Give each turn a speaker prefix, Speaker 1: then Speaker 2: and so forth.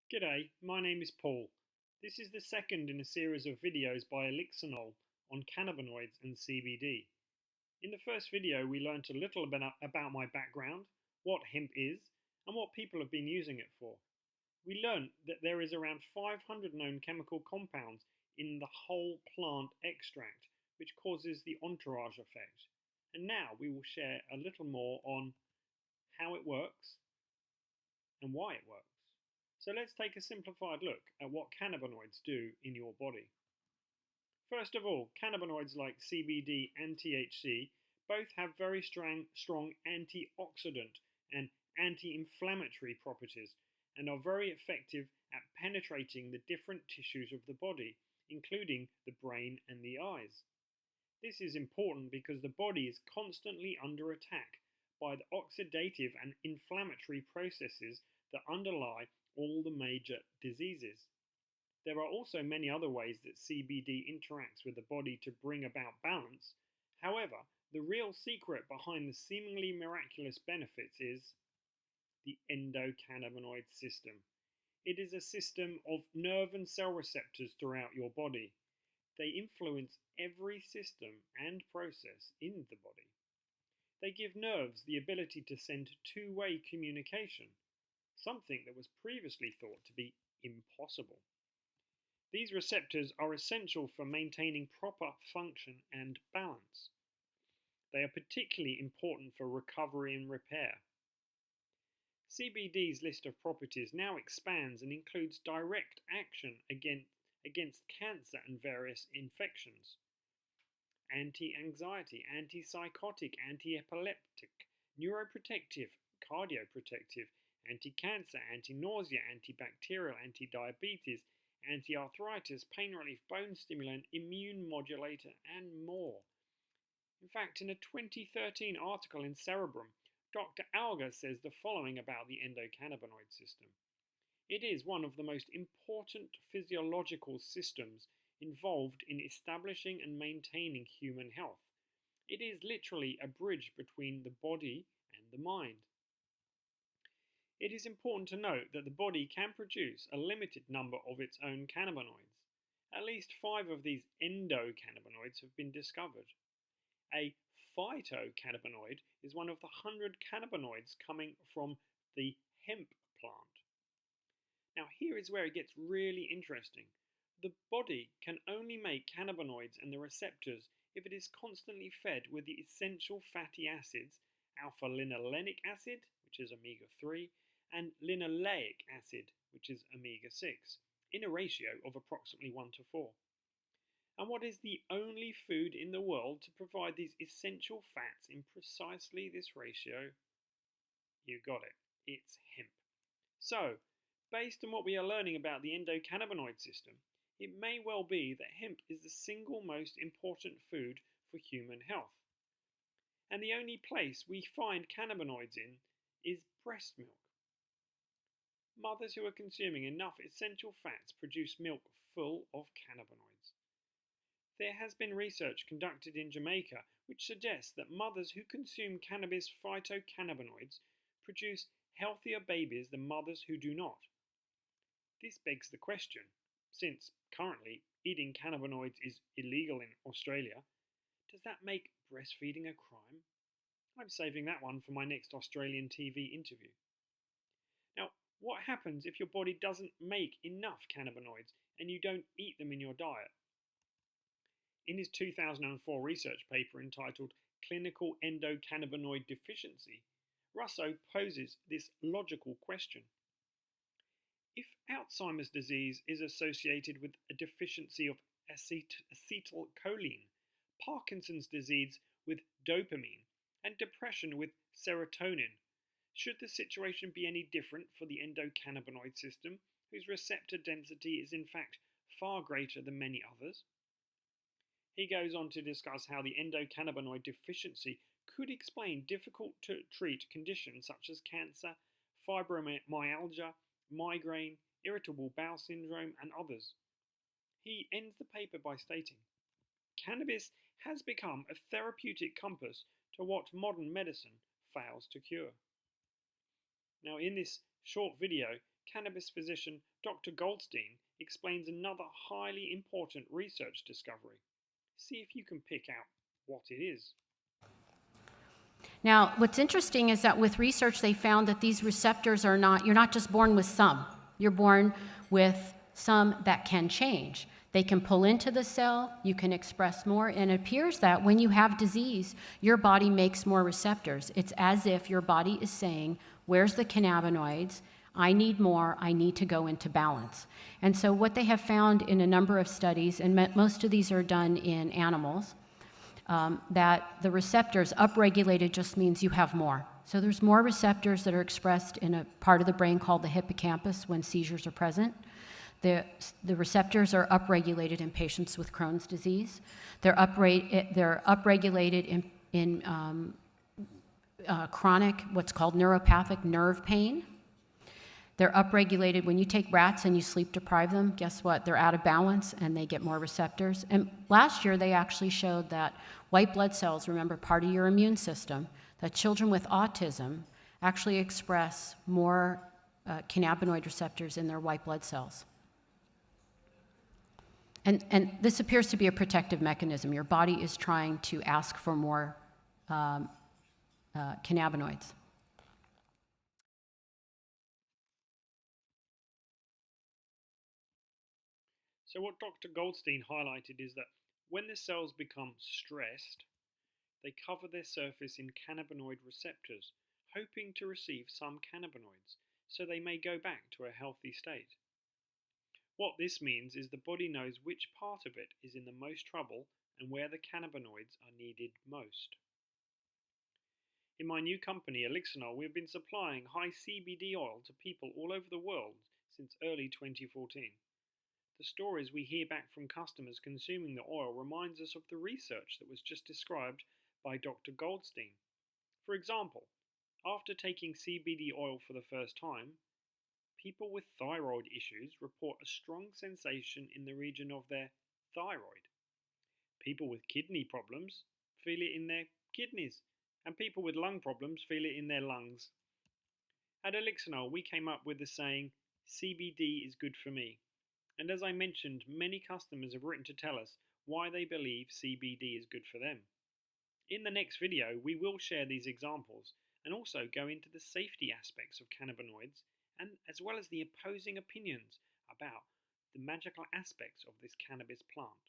Speaker 1: G'day, my name is Paul. This is the second in a series of videos by Elixinol on cannabinoids and CBD. In the first video we learnt a little about my background, what hemp is, and what people have been using it for. We learnt that there is around 500 known chemical compounds in the whole plant extract, which causes the entourage effect. And now we will share a little more on how it works and why it works. So let's take a simplified look at what cannabinoids do in your body. First of all, cannabinoids like CBD and THC both have very strong antioxidant and anti-inflammatory properties and are very effective at penetrating the different tissues of the body, including the brain and the eyes. This is important because the body is constantly under attack by the oxidative and inflammatory processes that underlie all the major diseases. There are also many other ways that CBD interacts with the body to bring about balance. However, the real secret behind the seemingly miraculous benefits is the endocannabinoid system. It is a system of nerve and cell receptors throughout your body. They influence every system and process in the body. They give nerves the ability to send two-way communication, something that was previously thought to be impossible. These receptors are essential for maintaining proper function and balance. They are particularly important for recovery and repair. CBD's list of properties now expands and includes direct action against cancer and various infections, anti-anxiety, antipsychotic, anti-epileptic, neuroprotective, cardioprotective, anti-cancer, anti-nausea, antibacterial, anti-diabetes, anti-arthritis, pain relief, bone stimulant, immune modulator, and more. In fact, in a 2013 article in Cerebrum, Dr. Alga says the following about the endocannabinoid system. It is one of the most important physiological systems involved in establishing and maintaining human health. It is literally a bridge between the body and the mind. It is important to note that the body can produce a limited number of its own cannabinoids. At least 5 of these endocannabinoids have been discovered. A phytocannabinoid is one of the 100 cannabinoids coming from the hemp plant. Now here is where it gets really interesting. The body can only make cannabinoids and the receptors if it is constantly fed with the essential fatty acids alpha-linolenic acid, which is omega-3, and linoleic acid, which is omega-6, in a ratio of approximately 1 to 4. And what is the only food in the world to provide these essential fats in precisely this ratio? You got it, it's hemp. So, based on what we are learning about the endocannabinoid system, it may well be that hemp is the single most important food for human health. And the only place we find cannabinoids in is breast milk. Mothers who are consuming enough essential fats produce milk full of cannabinoids. There has been research conducted in Jamaica which suggests that mothers who consume cannabis phytocannabinoids produce healthier babies than mothers who do not. This begs the question, since currently eating cannabinoids is illegal in Australia, does that make breastfeeding a crime? I'm saving that one for my next Australian TV interview. Now, what happens if your body doesn't make enough cannabinoids and you don't eat them in your diet? In his 2004 research paper entitled Clinical Endocannabinoid Deficiency, Russo poses this logical question. If Alzheimer's disease is associated with a deficiency of acetylcholine, Parkinson's disease with dopamine, and depression with serotonin, should the situation be any different for the endocannabinoid system, whose receptor density is in fact far greater than many others? He goes on to discuss how the endocannabinoid deficiency could explain difficult to treat conditions such as cancer, fibromyalgia, migraine, irritable bowel syndrome, and others. He ends the paper by stating, cannabis has become a therapeutic compass to what modern medicine fails to cure. Now in this short video, cannabis physician Dr. Goldstein explains another highly important research discovery. See if you can pick out what it is.
Speaker 2: Now, what's interesting is that with research, they found that these receptors are not, you're not just born with some, you're born with some that can change. They can pull into the cell, you can express more, and it appears that when you have disease, your body makes more receptors. It's as if your body is saying, where's the cannabinoids? I need more, I need to go into balance. And so what they have found in a number of studies, and most of these are done in animals, that the receptors upregulated just means you have more. So there's more receptors that are expressed in a part of the brain called the hippocampus when seizures are present. The receptors are upregulated in patients with Crohn's disease. They're upregulated in chronic, what's called neuropathic nerve pain. They're upregulated when you take rats and you sleep deprive them. Guess what? They're out of balance and they get more receptors. And last year they actually showed that white blood cells, remember, part of your immune system, that children with autism actually express more cannabinoid receptors in their white blood cells. And this appears to be a protective mechanism. Your body is trying to ask for more cannabinoids.
Speaker 1: So what Dr. Goldstein highlighted is that when the cells become stressed, they cover their surface in cannabinoid receptors, hoping to receive some cannabinoids, so they may go back to a healthy state. What this means is the body knows which part of it is in the most trouble and where the cannabinoids are needed most. In my new company, Elixinol, we have been supplying high CBD oil to people all over the world since early 2014. The stories we hear back from customers consuming the oil reminds us of the research that was just described by Dr. Goldstein. For example, after taking CBD oil for the first time, people with thyroid issues report a strong sensation in the region of their thyroid. People with kidney problems feel it in their kidneys, and people with lung problems feel it in their lungs. At Elixinol, we came up with the saying, CBD is good for me. And as I mentioned, many customers have written to tell us why they believe CBD is good for them. In the next video, we will share these examples and also go into the safety aspects of cannabinoids and as well as the opposing opinions about the magical aspects of this cannabis plant.